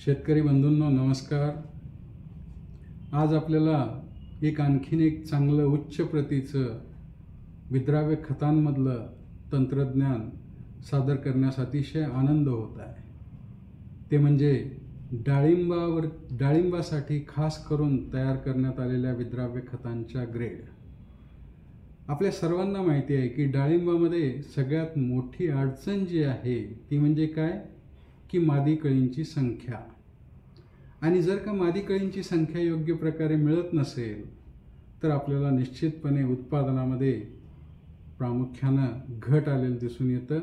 शेतकरी बंधूंनो नमस्कार। आज आपल्याला आणखीन एक चांगलं उच्च प्रतीचं विद्राव्य खतांमधलं तंत्रज्ञान सादर करण्यास अतिशय आनंद होत आहे। ते म्हणजे डाळिंबासाठी खास करून तयार करण्यात आलेल्या विद्राव्य खतांच्या ग्रेड। आपल्या सर्वांना माहिती आहे की डाळिंबामध्ये सगळ्यात मोठी अडचण जी आहे ती म्हणजे काय की मादी कळींची संख्या। आणि जर का मादी कळींची संख्या योग्य प्रकारे मिळत नसेल तर आपल्याला निश्चितपणे उत्पादनामध्ये प्रामुख्यानं घट आलेलं दिसून येतं।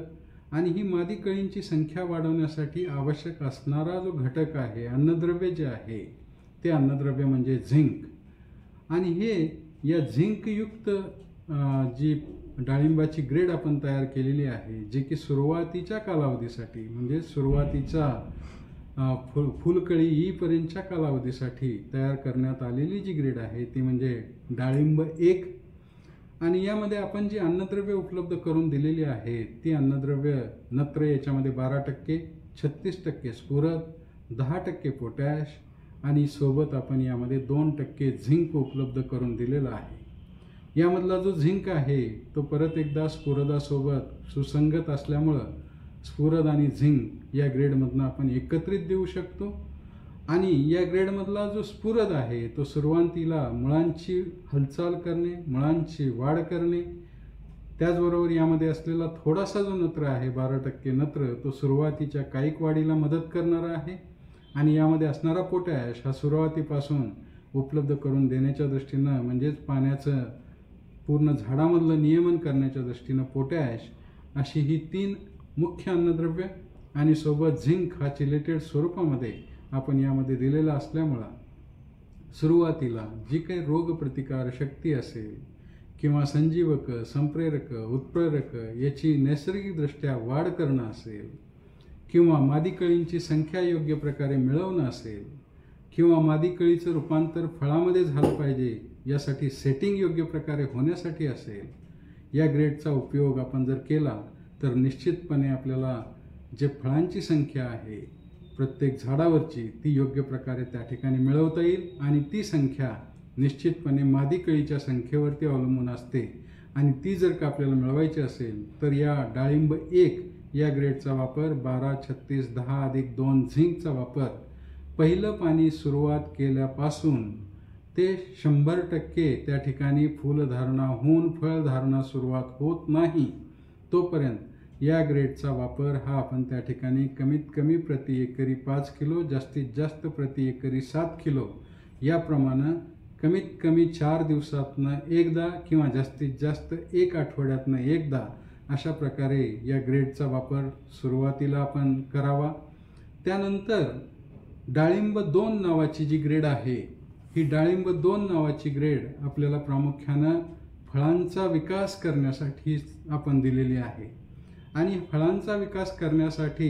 आणि ही मादी कळींची संख्या वाढवण्यासाठी आवश्यक असणारा जो घटक आहे, अन्नद्रव्य जे आहे, ते अन्नद्रव्य म्हणजे झिंक। आणि हे या झिंकयुक्त जी डाळिंबाची ग्रेड आपण तयार केलेली आहे, जी की सुरुवातीच्या कालावधीसाठी म्हणजे सुरुवातीचा फुलकळी येईपर्यंतच्या कालावधीसाठी तयार करण्यात आलेली जी ग्रेड आहे ती म्हणजे डाळिंब 1। आणि यामध्ये आपण जी अन्नद्रव्य उपलब्ध करून दिलेली आहे ती अन्नद्रव्य नत्र याच्यामध्ये 12%, 36% स्फुरद, 10% पोटॅश आणि सोबत आपण यामध्ये 2% झिंक उपलब्ध करून दिलेला आहे। यामधला जो झिंक आहे तो परत एकदा स्फुरदासोबत सुसंगत असल्यामुळं स्फुरद आणि झिंक या ग्रेडमधनं आपण एकत्रित देऊ शकतो। आणि या ग्रेडमधला जो स्फुरद आहे तो सुरुवातीला मुळांची हालचाल करणे, मुळांची वाढ करणे, त्याचबरोबर यामध्ये असलेला थोडासा जो नत्र आहे 12% नत्र तो सुरुवातीच्या कायिक वाढीला मदत करणारा आहे। आणि यामध्ये असणारा पोटॅश हा सुरुवातीपासून उपलब्ध करून देण्याच्या दृष्टीनं म्हणजेच पाण्याचं पूर्ण झाडामधलं नियमन करण्याच्या दृष्टीनं पोटॅश अशी ही 3 मुख्य अन्नद्रव्य आणि सोबत झिंक हा चिलेटेड स्वरूपामध्ये आपण यामध्ये दिलेला असल्यामुळं सुरुवातीला जी काही रोगप्रतिकार शक्ती असेल किंवा संजीवक, संप्रेरक, उत्प्रेरक याची नैसर्गिकदृष्ट्या वाढ करणं असेल किंवा मादी कळींची संख्या योग्य प्रकारे मिळवणं असेल किंवा मादी कळीचं रूपांतर फळामध्ये झालं पाहिजे यासाठी सेटिंग योग्य प्रकारे होण्यासाठी असेल, या ग्रेडचा उपयोग आपण जर केला तर निश्चितपणे आपल्याला जे फळांची संख्या आहे प्रत्येक झाडावरची ती योग्य प्रकारे त्या ठिकाणी मिळवता येईल। आणि ती संख्या निश्चितपणे मादी कळीच्या संख्येवरती अवलंबून असते। आणि ती जर का आपल्याला मिळवायची असेल तर या डाळिंब 1 या ग्रेडचा वापर 12-36-10+2 झिंकचा वापर पहिलं पाणी सुरुवात केल्यापासून ते 100% त्या ठिकाणी फुलधारणा होऊन फळधारणा सुरुवात होत नाही तोपर्यंत या ग्रेडचा वापर हा आपण त्या ठिकाणी कमीत कमी प्रति एकरी 5 किलो, जास्तीत जास्त प्रति एकरी 7 किलो याप्रमाणे कमीत कमी 4 दिवसातनं एकदा किंवा जास्तीत जास्त 1 आठवड्यातनं एकदा अशा प्रकारे या ग्रेडचा वापर सुरुवातीला आपण करावा। त्यानंतर डाळिंब 2 नावाची जी ग्रेड आहे ही डाळिंब 2 नावाची ग्रेड आपल्याला प्रामुख्यानं फळांचा विकास करण्यासाठी आपण दिलेली आहे। आणि फळांचा विकास करण्यासाठी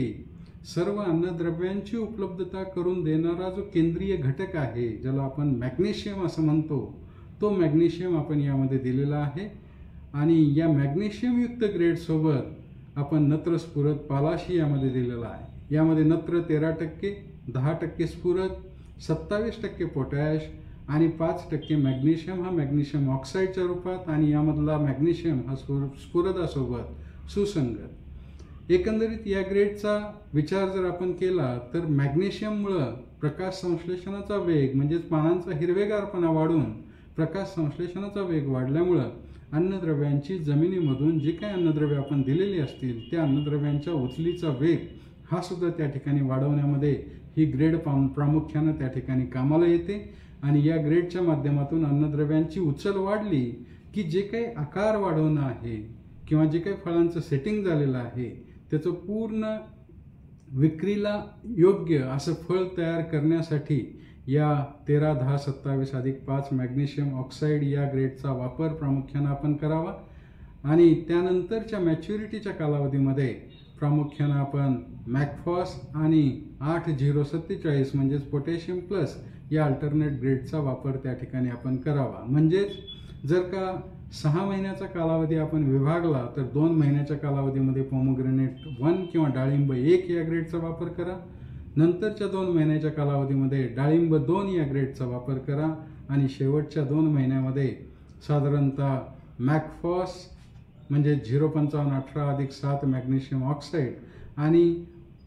सर्व अन्नद्रव्यांची उपलब्धता करून देणारा जो केंद्रीय घटक आहे ज्याला आपण मॅग्नेशियम असं म्हणतो, तो मॅग्नेशियम आपण यामध्ये दिलेला आहे। आणि या मॅग्नेशियमयुक्त ग्रेडसोबत आपण नत्र, स्फुरद, पालाशी यामध्ये दिलेला आहे। यामध्ये नत्र 13%, 10% स्फुरद, 27% पोटॅश आणि 5% मॅग्नेशियम हा मॅग्नेशियम ऑक्साईडच्या रूपात आणि यामधला मॅग्नेशियम हा स्फुरदासोबत सुसंगत। एकंदरीत या ग्रेडचा विचार जर आपण केला तर मॅग्नेशियममुळं प्रकाश संश्लेषणाचा वेग म्हणजेच पानांचा हिरवेगारपणा वाढून प्रकाश संश्लेषणाचा वेग वाढल्यामुळं अन्नद्रव्यांची जमिनीमधून जी काही अन्नद्रव्ये आपण दिलेली असतील त्या अन्नद्रव्यांच्या उचलीचा वेग हा सुद्धा त्या ठिकाणी वाढवण्यामध्ये ही ग्रेड प्रामुख्यानं त्या ठिकाणी कामाला येते। आणि या ग्रेडच्या माध्यमातून अन्नद्रव्यांची उचल वाढली की जे काही आकार वाढवणं आहे किंवा जे काही फळांचं सेटिंग झालेलं आहे त्याचं पूर्ण विक्रीला योग्य असं फळ तयार करण्यासाठी या 13-10-27+5 मॅग्नेशियम ऑक्साईड या ग्रेडचा वापर प्रामुख्यानं आपण करावा। आणि त्यानंतरच्या मॅच्युरिटीच्या कालावधीमध्ये प्रामुख्यानं आपण मॅकफॉस आणि 8-0-47 म्हणजेच पोटॅशियम प्लस या अल्टरनेट ग्रेडचा वापर त्या ठिकाणी आपण करावा। म्हणजेच जर का 6 महिन्याचा कालावधी आपण विभागला तर 2 महिन्याच्या कालावधीमध्ये पोमोग्रेनेट 1 किंवा डाळिंब 1 या ग्रेडचा वापर करा। नंतरच्या 2 महिन्याच्या कालावधीमध्ये डाळिंब 2 या ग्रेडचा वापर करा आणि शेवटच्या 2 महिन्यामध्ये साधारणतः मॅकफॉस म्हणजे 0,5518 अधिक 7 मॅग्नेशियम ऑक्साईड आणि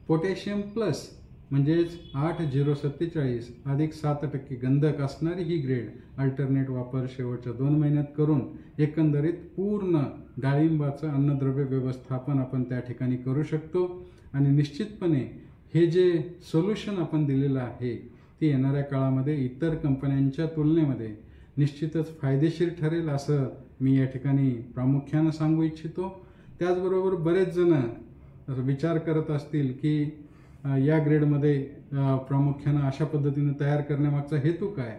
पोटॅशियम प्लस म्हणजेच 8,047 अधिक 7% गंधक असणारी ही ग्रेड अल्टरनेट वापर शेवटच्या 2 महिन्यात करून एकंदरीत पूर्ण डाळिंबाचं अन्नद्रव्य व्यवस्थापन आपण त्या ठिकाणी करू शकतो. आणि निश्चितपणे हे जे सोल्युशन आपण दिलेलं आहे ते येणाऱ्या काळामध्ये इतर कंपन्यांच्या तुलनेमध्ये निश्चितच फायदेशीर ठरेल असं मी या ठिकाणी प्रामुख्यानं सांगू इच्छितो. त्याचबरोबर बरेच जण विचार करत असतील की या ग्रेडमध्ये प्रामुख्यानं अशा पद्धतीनं तयार करण्यामागचा हेतू काय.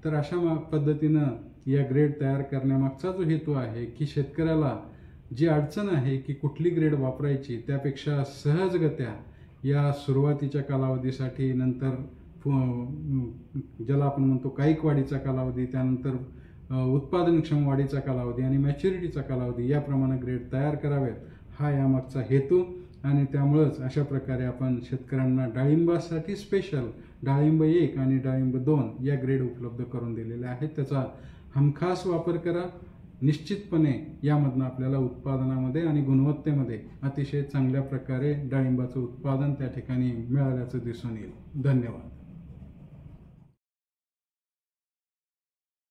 तर अशा पद्धतीनं या ग्रेड तयार करण्यामागचा जो हेतू आहे की शेतकऱ्याला जी अडचण आहे की कुठली ग्रेड वापरायची त्यापेक्षा सहजगत्या या सुरुवातीच्या कालावधीसाठी, नंतर ज्याला आपण म्हणतो कायिक वाढीचा कालावधी, त्यानंतर उत्पादनक्षम वाढीचा कालावधी आणि मॅच्युरिटीचा कालावधी याप्रमाणे ग्रेड तयार करावेत हा यामागचा हेतू. आणि त्यामुळंच अशा प्रकारे आपण शेतकऱ्यांना डाळिंबासाठी स्पेशल डाळिंब 1 आणि डाळिंब 2 या ग्रेड उपलब्ध करून दिलेले आहेत. त्याचा हमखास वापर करा. निश्चितपणे यामधनं आपल्याला उत्पादनामध्ये आणि गुणवत्तेमध्ये अतिशय चांगल्या प्रकारे डाळिंबाचं उत्पादन त्या ठिकाणी मिळाल्याचं दिसून येईल. धन्यवाद.